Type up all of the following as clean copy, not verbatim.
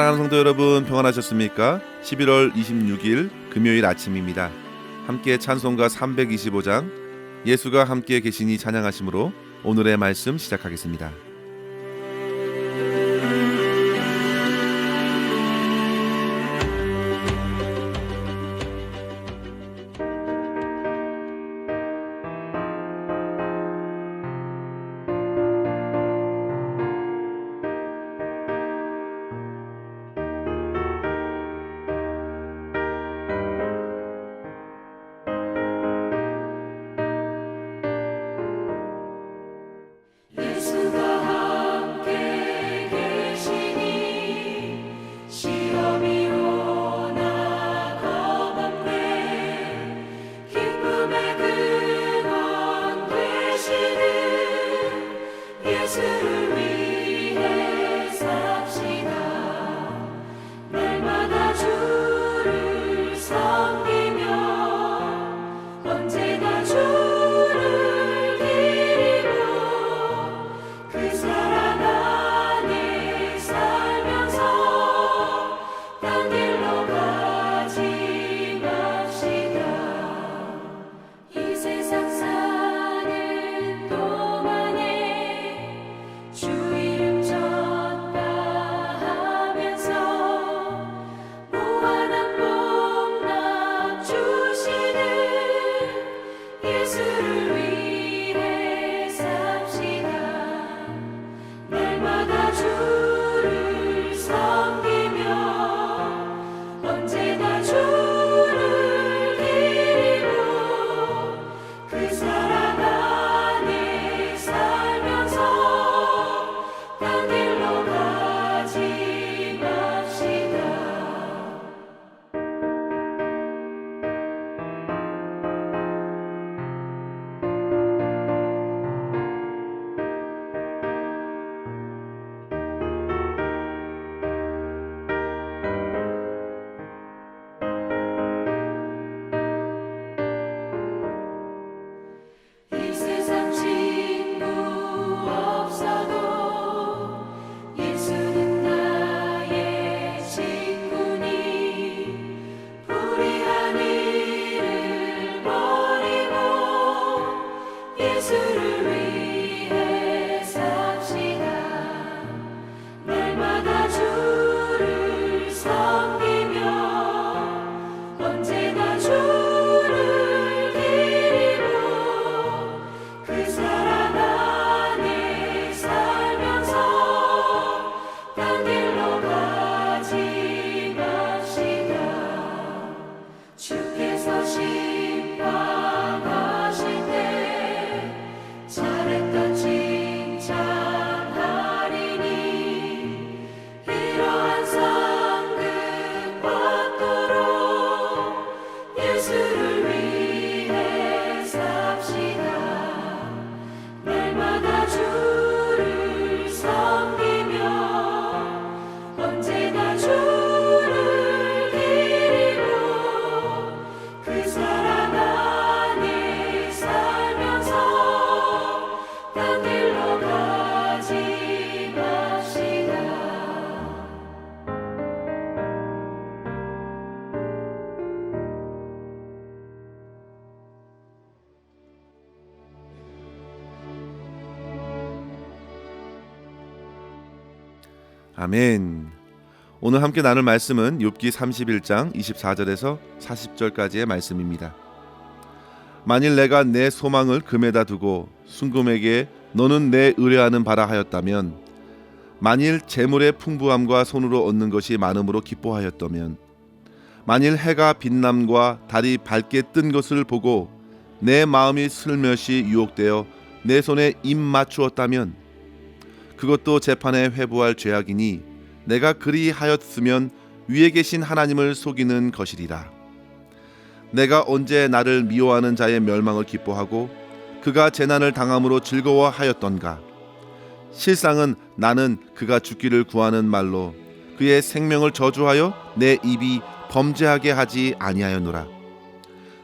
사랑하는 성도 여러분, 평안하셨습니까? 11월 26일 금요일 아침입니다. 함께 찬송가 325장 예수가 함께 계시니 찬양하심으로 오늘의 말씀 시작하겠습니다. 아멘. 오늘 함께 나눌 말씀은 욥기 31장 24절에서 40절까지의 말씀입니다. 만일 내가 내 소망을 금에다 두고 순금에게 너는 내 의뢰하는 바라 하였다면, 만일 재물의 풍부함과 손으로 얻는 것이 많음으로 기뻐하였다면, 만일 해가 빛남과 달이 밝게 뜬 것을 보고 내 마음이 슬며시 유혹되어 내 손에 입 맞추었다면, 그것도 재판에 회부할 죄악이니 내가 그리하였으면 위에 계신 하나님을 속이는 것이리라. 내가 언제 나를 미워하는 자의 멸망을 기뻐하고 그가 재난을 당함으로 즐거워하였던가. 실상은 나는 그가 죽기를 구하는 말로 그의 생명을 저주하여 내 입이 범죄하게 하지 아니하였노라.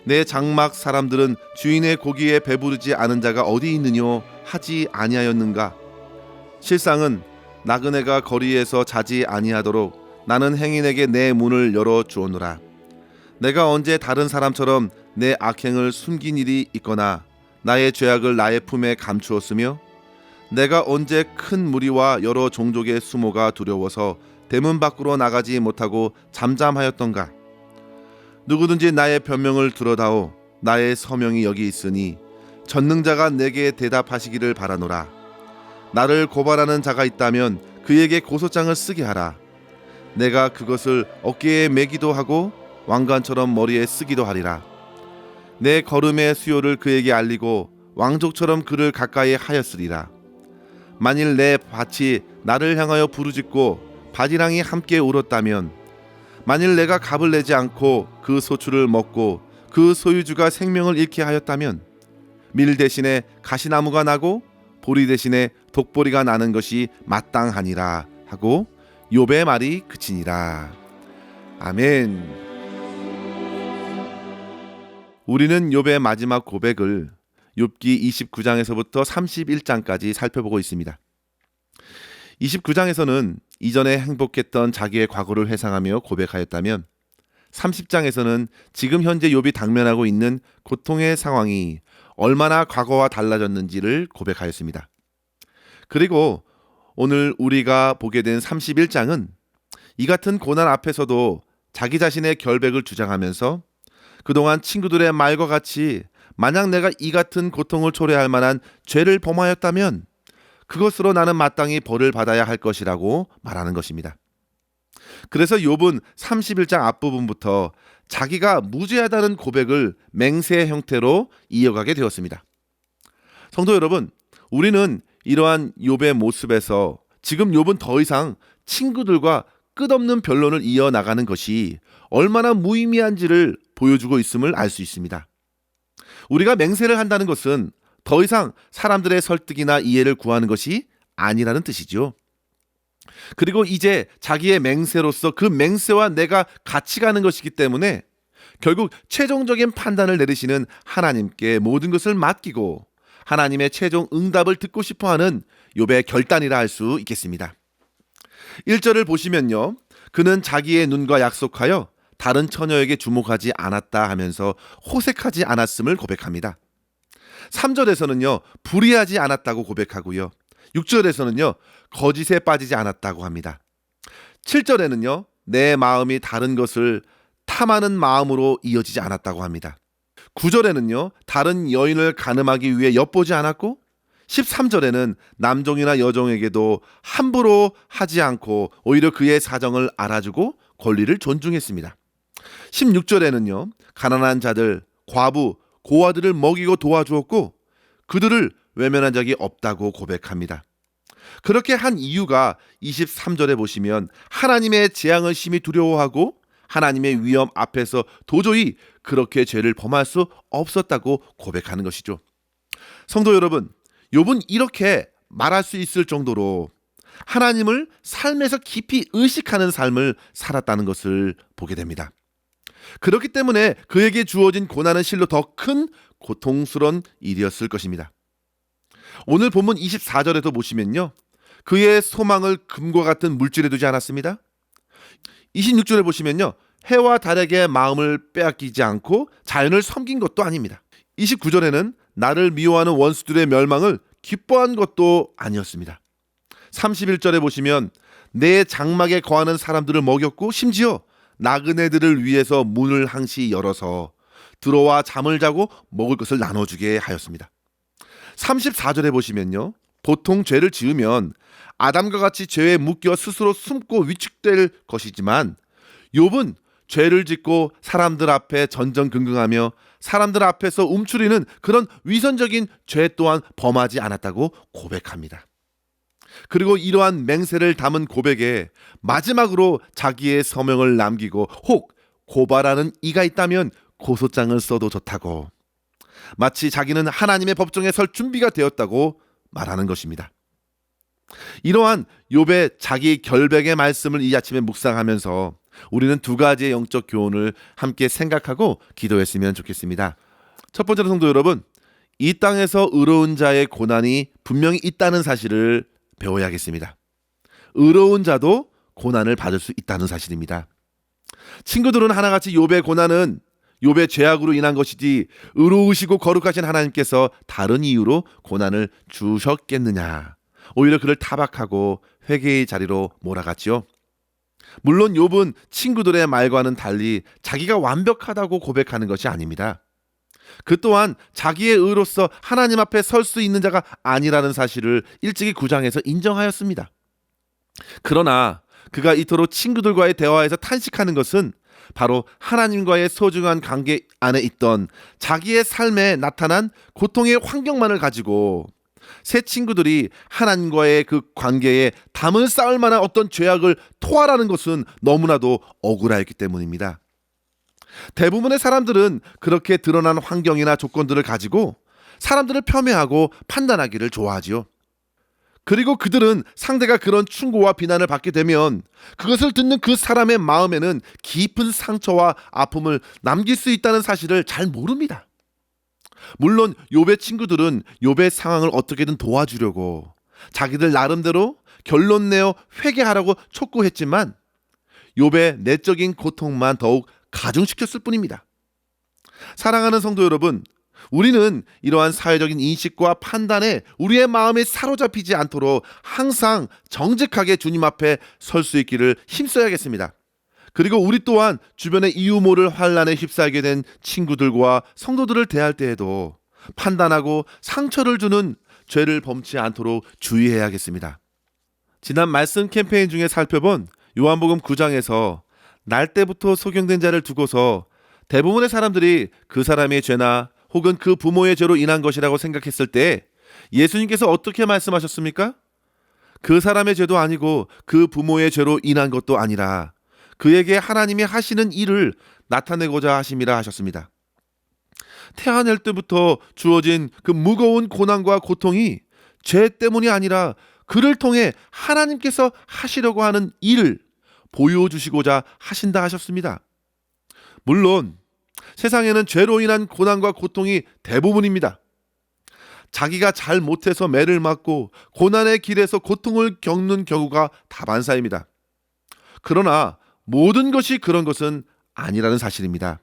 내 장막 사람들은 주인의 고기에 배부르지 않은 자가 어디 있느뇨 하지 아니하였는가. 실상은 나그네가 거리에서 자지 아니하도록 나는 행인에게 내 문을 열어 주오노라. 내가 언제 다른 사람처럼 내 악행을 숨긴 일이 있거나 나의 죄악을 나의 품에 감추었으며 내가 언제 큰 무리와 여러 종족의 수모가 두려워서 대문 밖으로 나가지 못하고 잠잠하였던가. 누구든지 나의 변명을 들어다오. 나의 서명이 여기 있으니 전능자가 내게 대답하시기를 바라노라. 나를 고발하는 자가 있다면 그에게 고소장을 쓰게 하라. 내가 그것을 어깨에 매기도 하고 왕관처럼 머리에 쓰기도 하리라. 내 걸음의 수요를 그에게 알리고 왕족처럼 그를 가까이 하였으리라. 만일 내 밭이 나를 향하여 부르짖고 바디랑이 함께 울었다면, 만일 내가 값을 내지 않고 그 소출을 먹고 그 소유주가 생명을 잃게 하였다면, 밀 대신에 가시나무가 나고 보리 대신에 독보리가 나는 것이 마땅하니라 하고 욥의 말이 그치니라. 아멘. 우리는 욥의 마지막 고백을 욥기 29장에서부터 31장까지 살펴보고 있습니다. 29장에서는 이전에 행복했던 자기의 과거를 회상하며 고백하였다면 30장에서는 지금 현재 욥이 당면하고 있는 고통의 상황이 얼마나 과거와 달라졌는지를 고백하였습니다. 그리고 오늘 우리가 보게 된 31장은 이 같은 고난 앞에서도 자기 자신의 결백을 주장하면서 그동안 친구들의 말과 같이 만약 내가 이 같은 고통을 초래할 만한 죄를 범하였다면 그것으로 나는 마땅히 벌을 받아야 할 것이라고 말하는 것입니다. 그래서 욥은 31장 앞부분부터 자기가 무죄하다는 고백을 맹세의 형태로 이어가게 되었습니다. 성도 여러분, 우리는 이러한 욥의 모습에서 지금 욥은 더 이상 친구들과 끝없는 변론을 이어나가는 것이 얼마나 무의미한지를 보여주고 있음을 알 수 있습니다. 우리가 맹세를 한다는 것은 더 이상 사람들의 설득이나 이해를 구하는 것이 아니라는 뜻이죠. 그리고 이제 자기의 맹세로서 그 맹세와 내가 같이 가는 것이기 때문에 결국 최종적인 판단을 내리시는 하나님께 모든 것을 맡기고 하나님의 최종 응답을 듣고 싶어하는 욥의 결단이라 할 수 있겠습니다. 1절을 보시면요, 그는 자기의 눈과 약속하여 다른 처녀에게 주목하지 않았다 하면서 호색하지 않았음을 고백합니다. 3절에서는요, 불의하지 않았다고 고백하고요, 6절에서는요, 거짓에 빠지지 않았다고 합니다. 7절에는요, 내 마음이 다른 것을 탐하는 마음으로 이어지지 않았다고 합니다. 9절에는요, 다른 여인을 간음하기 위해 엿보지 않았고, 13절에는 남종이나 여종에게도 함부로 하지 않고 오히려 그의 사정을 알아주고 권리를 존중했습니다. 16절에는요, 가난한 자들, 과부, 고아들을 먹이고 도와주었고 그들을 외면한 적이 없다고 고백합니다. 그렇게 한 이유가 23절에 보시면 하나님의 재앙을 심히 두려워하고 하나님의 위험 앞에서 도저히 그렇게 죄를 범할 수 없었다고 고백하는 것이죠. 성도 여러분, 욥은 이렇게 말할 수 있을 정도로 하나님을 삶에서 깊이 의식하는 삶을 살았다는 것을 보게 됩니다. 그렇기 때문에 그에게 주어진 고난은 실로 더 큰 고통스러운 일이었을 것입니다. 오늘 본문 24절에도 보시면요, 그의 소망을 금과 같은 물질에 두지 않았습니다. 26절에 보시면요, 해와 달에게 마음을 빼앗기지 않고 자연을 섬긴 것도 아닙니다. 29절에는 나를 미워하는 원수들의 멸망을 기뻐한 것도 아니었습니다. 31절에 보시면 내 장막에 거하는 사람들을 먹였고 심지어 나그네들을 위해서 문을 항시 열어서 들어와 잠을 자고 먹을 것을 나눠주게 하였습니다. 34절에 보시면요, 보통 죄를 지으면 아담과 같이 죄에 묶여 스스로 숨고 위축될 것이지만 욥은 죄를 짓고 사람들 앞에 전전긍긍하며 사람들 앞에서 움츠리는 그런 위선적인 죄 또한 범하지 않았다고 고백합니다. 그리고 이러한 맹세를 담은 고백에 마지막으로 자기의 서명을 남기고 혹 고발하는 이가 있다면 고소장을 써도 좋다고, 마치 자기는 하나님의 법정에 설 준비가 되었다고 말하는 것입니다. 이러한 욥의 자기 결백의 말씀을 이 아침에 묵상하면서 우리는 두 가지의 영적 교훈을 함께 생각하고 기도했으면 좋겠습니다. 첫 번째로 성도 여러분, 이 땅에서 의로운 자의 고난이 분명히 있다는 사실을 배워야겠습니다. 의로운 자도 고난을 받을 수 있다는 사실입니다. 친구들은 하나같이 욥의 고난은 욥의 죄악으로 인한 것이지 의로우시고 거룩하신 하나님께서 다른 이유로 고난을 주셨겠느냐, 오히려 그를 타박하고 회개의 자리로 몰아갔지요. 물론 욥은 친구들의 말과는 달리 자기가 완벽하다고 고백하는 것이 아닙니다. 그 또한 자기의 의로서 하나님 앞에 설 수 있는 자가 아니라는 사실을 일찍이 9장에서 인정하였습니다. 그러나 그가 이토록 친구들과의 대화에서 탄식하는 것은 바로 하나님과의 소중한 관계 안에 있던 자기의 삶에 나타난 고통의 환경만을 가지고 새 친구들이 하나님과의 그 관계에 담을 쌓을 만한 어떤 죄악을 토하라는 것은 너무나도 억울하였기 때문입니다. 대부분의 사람들은 그렇게 드러난 환경이나 조건들을 가지고 사람들을 폄훼하고 판단하기를 좋아하지요. 그리고 그들은 상대가 그런 충고와 비난을 받게 되면 그것을 듣는 그 사람의 마음에는 깊은 상처와 아픔을 남길 수 있다는 사실을 잘 모릅니다. 물론 욥의 친구들은 욥의 상황을 어떻게든 도와주려고 자기들 나름대로 결론 내어 회개하라고 촉구했지만 욥의 내적인 고통만 더욱 가중시켰을 뿐입니다. 사랑하는 성도 여러분, 우리는 이러한 사회적인 인식과 판단에 우리의 마음이 사로잡히지 않도록 항상 정직하게 주님 앞에 설 수 있기를 힘써야겠습니다. 그리고 우리 또한 주변의 이유 모를 환난에 휩싸이게 된 친구들과 성도들을 대할 때에도 판단하고 상처를 주는 죄를 범치 않도록 주의해야겠습니다. 지난 말씀 캠페인 중에 살펴본 요한복음 9장에서 날 때부터 소경된 자를 두고서 대부분의 사람들이 그 사람의 죄나 혹은 그 부모의 죄로 인한 것이라고 생각했을 때 예수님께서 어떻게 말씀하셨습니까? 그 사람의 죄도 아니고 그 부모의 죄로 인한 것도 아니라 그에게 하나님이 하시는 일을 나타내고자 하심이라 하셨습니다. 태어날 때부터 주어진 그 무거운 고난과 고통이 죄 때문이 아니라 그를 통해 하나님께서 하시려고 하는 일을 보여주시고자 하신다 하셨습니다. 물론 세상에는 죄로 인한 고난과 고통이 대부분입니다. 자기가 잘 못해서 매를 맞고 고난의 길에서 고통을 겪는 경우가 다반사입니다. 그러나 모든 것이 그런 것은 아니라는 사실입니다.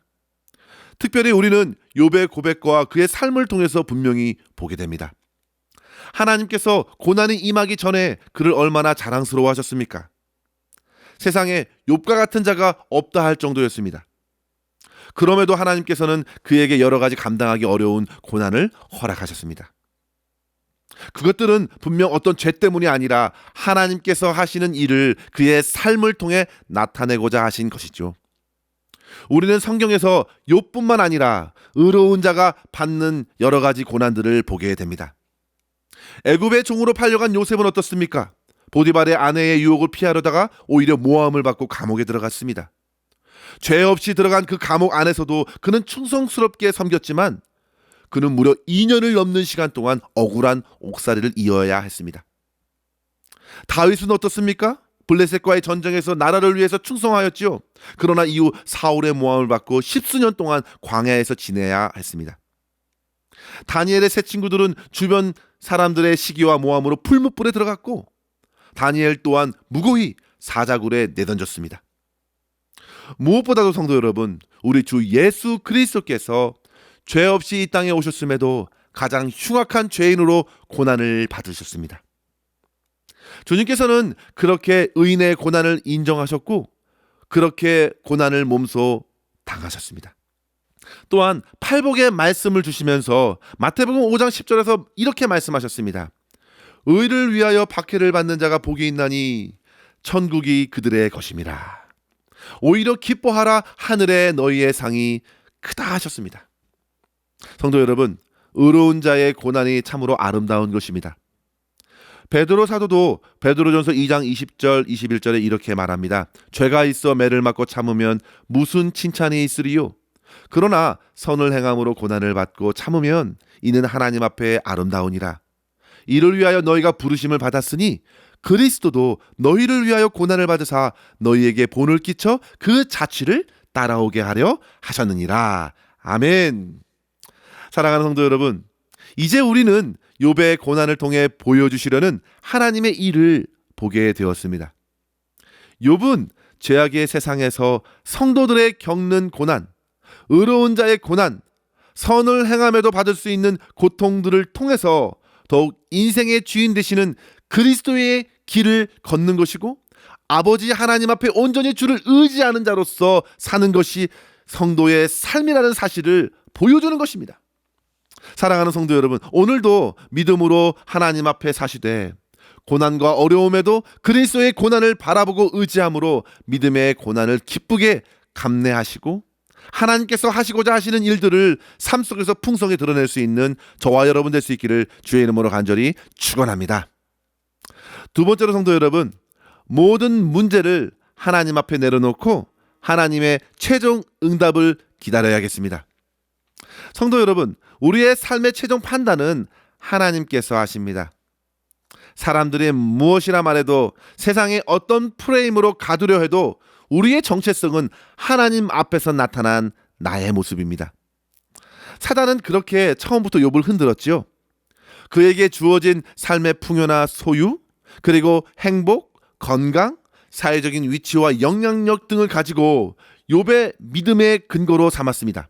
특별히 우리는 욥의 고백과 그의 삶을 통해서 분명히 보게 됩니다. 하나님께서 고난이 임하기 전에 그를 얼마나 자랑스러워하셨습니까? 세상에 욥과 같은 자가 없다 할 정도였습니다. 그럼에도 하나님께서는 그에게 여러 가지 감당하기 어려운 고난을 허락하셨습니다. 그것들은 분명 어떤 죄 때문이 아니라 하나님께서 하시는 일을 그의 삶을 통해 나타내고자 하신 것이죠. 우리는 성경에서 욥뿐만 아니라 의로운 자가 받는 여러 가지 고난들을 보게 됩니다. 애굽의 종으로 팔려간 요셉은 어떻습니까? 보디발의 아내의 유혹을 피하려다가 오히려 모함을 받고 감옥에 들어갔습니다. 죄 없이 들어간 그 감옥 안에서도 그는 충성스럽게 섬겼지만 그는 무려 2년을 넘는 시간 동안 억울한 옥살이를 이어야 했습니다. 다윗은 어떻습니까? 블레셋과의 전쟁에서 나라를 위해서 충성하였지요. 그러나 이후 사울의 모함을 받고 10수년 동안 광야에서 지내야 했습니다. 다니엘의 세 친구들은 주변 사람들의 시기와 모함으로 풀무불에 들어갔고 다니엘 또한 무고히 사자굴에 내던졌습니다. 무엇보다도 성도 여러분, 우리 주 예수 그리스도께서 죄 없이 이 땅에 오셨음에도 가장 흉악한 죄인으로 고난을 받으셨습니다. 주님께서는 그렇게 의인의 고난을 인정하셨고 그렇게 고난을 몸소 당하셨습니다. 또한 팔복의 말씀을 주시면서 마태복음 5장 10절에서 이렇게 말씀하셨습니다. 의를 위하여 박해를 받는 자가 복이 있나니 천국이 그들의 것임이라. 오히려 기뻐하라, 하늘의 너희의 상이 크다 하셨습니다. 성도 여러분, 의로운 자의 고난이 참으로 아름다운 것입니다. 베드로 사도도 베드로전서 2장 20절 21절에 이렇게 말합니다. 죄가 있어 매를 맞고 참으면 무슨 칭찬이 있으리요? 그러나 선을 행함으로 고난을 받고 참으면 이는 하나님 앞에 아름다우니라. 이를 위하여 너희가 부르심을 받았으니 그리스도도 너희를 위하여 고난을 받으사 너희에게 본을 끼쳐 그 자취를 따라오게 하려 하셨느니라. 아멘. 사랑하는 성도 여러분, 이제 우리는 욥의 고난을 통해 보여주시려는 하나님의 일을 보게 되었습니다. 욥은 죄악의 세상에서 성도들의 겪는 고난, 의로운 자의 고난, 선을 행함에도 받을 수 있는 고통들을 통해서 더욱 인생의 주인 되시는 그리스도의 길을 걷는 것이고, 아버지 하나님 앞에 온전히 주를 의지하는 자로서 사는 것이 성도의 삶이라는 사실을 보여주는 것입니다. 사랑하는 성도 여러분, 오늘도 믿음으로 하나님 앞에 사시되 고난과 어려움에도 그리스도의 고난을 바라보고 의지함으로 믿음의 고난을 기쁘게 감내하시고 하나님께서 하시고자 하시는 일들을 삶 속에서 풍성히 드러낼 수 있는 저와 여러분 될 수 있기를 주의 이름으로 간절히 축원합니다. 두 번째로 성도 여러분, 모든 문제를 하나님 앞에 내려놓고 하나님의 최종 응답을 기다려야겠습니다. 성도 여러분, 우리의 삶의 최종 판단은 하나님께서 하십니다. 사람들이 무엇이라 말해도, 세상의 어떤 프레임으로 가두려 해도 우리의 정체성은 하나님 앞에서 나타난 나의 모습입니다. 사단은 그렇게 처음부터 욥을 흔들었지요. 그에게 주어진 삶의 풍요나 소유, 그리고 행복, 건강, 사회적인 위치와 영향력 등을 가지고 욥의 믿음의 근거로 삼았습니다.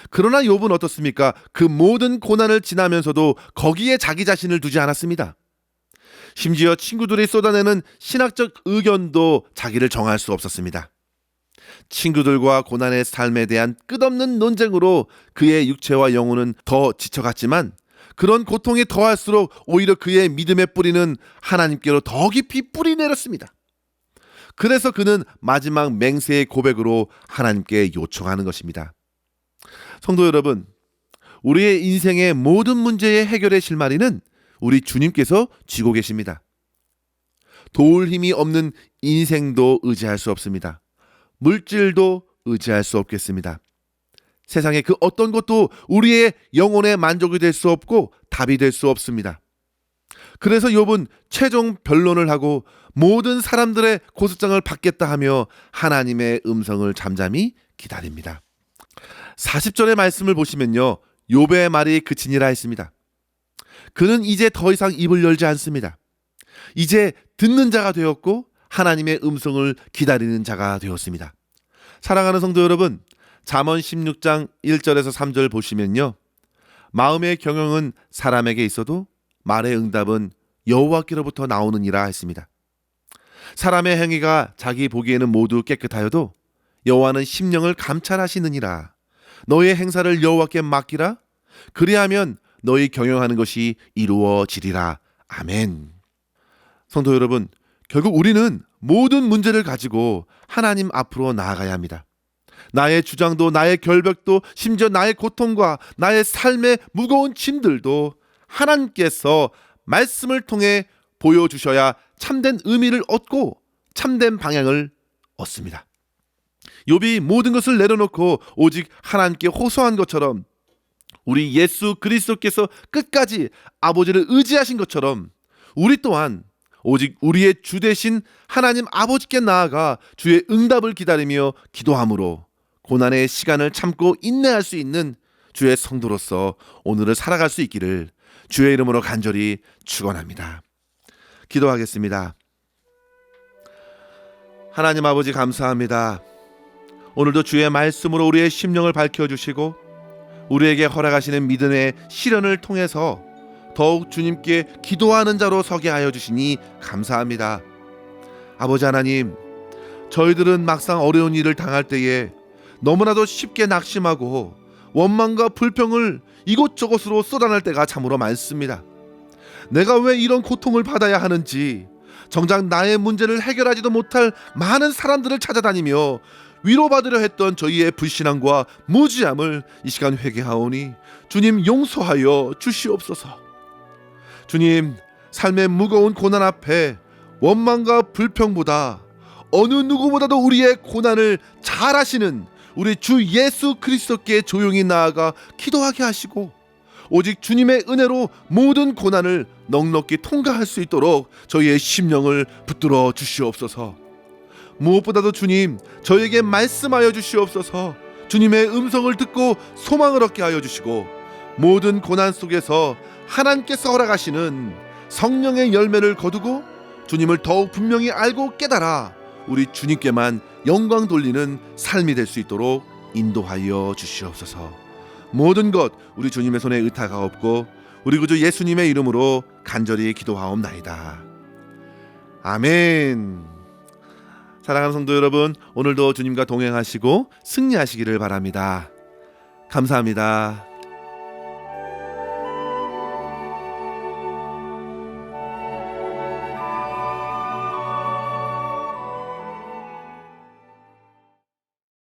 그러나 욥은 어떻습니까? 그 모든 고난을 지나면서도 거기에 자기 자신을 두지 않았습니다. 심지어 친구들이 쏟아내는 신학적 의견도 자기를 정할 수 없었습니다. 친구들과 고난의 삶에 대한 끝없는 논쟁으로 그의 육체와 영혼은 더 지쳐갔지만, 그런 고통이 더할수록 오히려 그의 믿음의 뿌리는 하나님께로 더 깊이 뿌리 내렸습니다. 그래서 그는 마지막 맹세의 고백으로 하나님께 요청하는 것입니다. 성도 여러분, 우리의 인생의 모든 문제의 해결의 실마리는 우리 주님께서 쥐고 계십니다. 도울 힘이 없는 인생도 의지할 수 없습니다. 물질도 의지할 수 없겠습니다. 세상의 그 어떤 것도 우리의 영혼의 만족이 될 수 없고 답이 될 수 없습니다. 그래서 욥은 최종 변론을 하고 모든 사람들의 고소장을 받겠다 하며 하나님의 음성을 잠잠히 기다립니다. 40절의 말씀을 보시면요, 욥의 말이 그치니라 했습니다. 그는 이제 더 이상 입을 열지 않습니다. 이제 듣는 자가 되었고 하나님의 음성을 기다리는 자가 되었습니다. 사랑하는 성도 여러분, 잠언 16장 1절에서 3절 보시면요, 마음의 경영은 사람에게 있어도 말의 응답은 여호와께로부터 나오느니라 했습니다. 사람의 행위가 자기 보기에는 모두 깨끗하여도 여호와는 심령을 감찰하시느니라. 너의 행사를 여호와께 맡기라. 그리하면 너희 경영하는 것이 이루어지리라. 아멘. 성도 여러분, 결국 우리는 모든 문제를 가지고 하나님 앞으로 나아가야 합니다. 나의 주장도, 나의 결백도, 심지어 나의 고통과 나의 삶의 무거운 짐들도 하나님께서 말씀을 통해 보여주셔야 참된 의미를 얻고 참된 방향을 얻습니다. 욥이 모든 것을 내려놓고 오직 하나님께 호소한 것처럼, 우리 예수 그리스도께서 끝까지 아버지를 의지하신 것처럼 우리 또한 오직 우리의 주 되신 하나님 아버지께 나아가 주의 응답을 기다리며 기도함으로 고난의 시간을 참고 인내할 수 있는 주의 성도로서 오늘을 살아갈 수 있기를 주의 이름으로 간절히 축원합니다. 기도하겠습니다. 하나님 아버지, 감사합니다. 오늘도 주의 말씀으로 우리의 심령을 밝혀주시고 우리에게 허락하시는 믿음의 시련을 통해서 더욱 주님께 기도하는 자로 서게 하여 주시니 감사합니다. 아버지 하나님, 저희들은 막상 어려운 일을 당할 때에 너무나도 쉽게 낙심하고 원망과 불평을 이곳저곳으로 쏟아낼 때가 참으로 많습니다. 내가 왜 이런 고통을 받아야 하는지, 정작 나의 문제를 해결하지도 못할 많은 사람들을 찾아다니며 위로받으려 했던 저희의 불신앙과 무지함을 이 시간 회개하오니 주님 용서하여 주시옵소서. 주님, 삶의 무거운 고난 앞에 원망과 불평보다 어느 누구보다도 우리의 고난을 잘 아시는 우리 주 예수 그리스도께 조용히 나아가 기도하게 하시고 오직 주님의 은혜로 모든 고난을 넉넉히 통과할 수 있도록 저희의 심령을 붙들어 주시옵소서. 무엇보다도 주님, 저에게 말씀하여 주시옵소서. 주님의 음성을 듣고 소망을 얻게 하여 주시고 모든 고난 속에서 하나님께서 허락하시는 성령의 열매를 거두고 주님을 더욱 분명히 알고 깨달아 우리 주님께만 영광 돌리는 삶이 될 수 있도록 인도하여 주시옵소서. 모든 것 우리 주님의 손에 의탁하옵고 우리 구주 예수님의 이름으로 간절히 기도하옵나이다. 아멘. 사랑하는 성도 여러분, 오늘도 주님과 동행하시고 승리하시기를 바랍니다. 감사합니다.